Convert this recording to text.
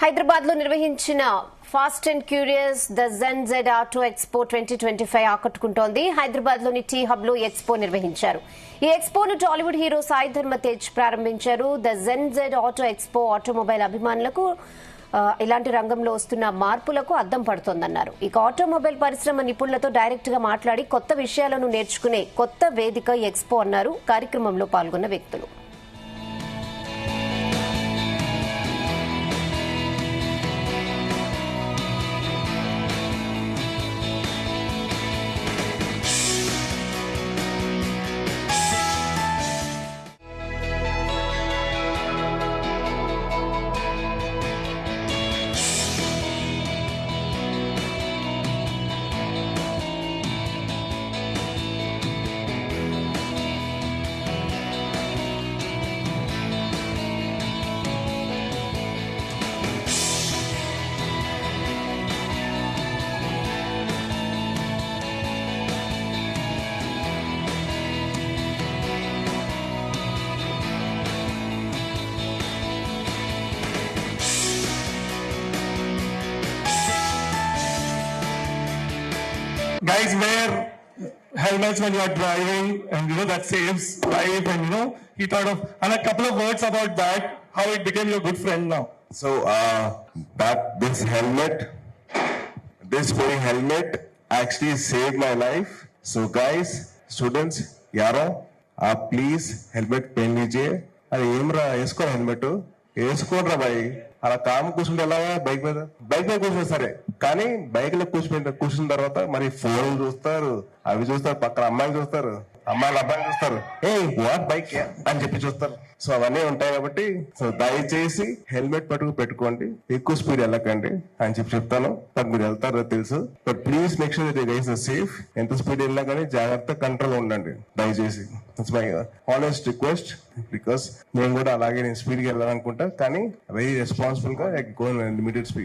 హైదరాబాద్ లో నిర్వహించిన fast and curious the gen Z auto expo 2025 ఆకట్టుకుంటోంది. హైదరాబాద్ లోని టీ హబ్ లో ఎక్స్పో నిర్వహించారు. ఈ ఎక్స్పోను టాలీవుడ్ హీరో సాయి ధర్మ తేజ్ ప్రారంభించారు. The gen Z auto expo automobile అభిమానులకు ఇలాంటి రంగంలో వస్తున్న మార్పులకు అద్దం పడుతోందన్నారు. ఇక ఆటోమొబైల్ పరిశ్రమ నిపుణులతో డైరెక్ట్ గా మాట్లాడి కొత్త విషయాలను నేర్చుకునే కొత్త వేదిక ఎక్స్పో అన్నారు కార్యక్రమంలో పాల్గొన్న వ్యక్తులు. Guys wear helmets when you are driving, and that saves life. And he thought of and a couple of words about that, how it became your good friend now. So this very helmet actually saved my life. So guys, students, yaro, please helmet pen lijiye. అరే ఏమరా వేసుకో helmet వేసుకోనరా bye. అలా కాము కూర్చుంటే ఎలాగా bike మీద కూర్చుంటే సరే, కానీ బైక్ లో కూర్చున్న తర్వాత మరి ఫోన్ చూస్తారు, అవి చూస్తారు, పక్కన అమ్మాయిలు చూస్తారు, అమ్మాయిలు అబ్బాయిలు చూస్తారు, ఏ వాట్ బైక్ అని చెప్పి చూస్తారు. సో అవన్నీ ఉంటాయి కాబట్టి సో దయచేసి హెల్మెట్ పెట్టుకోండి, ఎక్కువ స్పీడ్ వెళ్ళకండి అని చెప్తాను. బట్ మీరు వెళ్తారో తెలుసు, but please make sure that guys are safe. ఎంత స్పీడ్ వెళ్ళినా కానీ జాగ్రత్త కంట్రోల్ ఉండండి దయచేసి. It's my honest request. Because నేను కూడా అలాగే నేను స్పీడ్కి వెళ్ళాలనుకుంటా, కానీ వెరీ రెస్పాన్సిబుల్ గా గో లిమిటెడ్ స్పీడ్.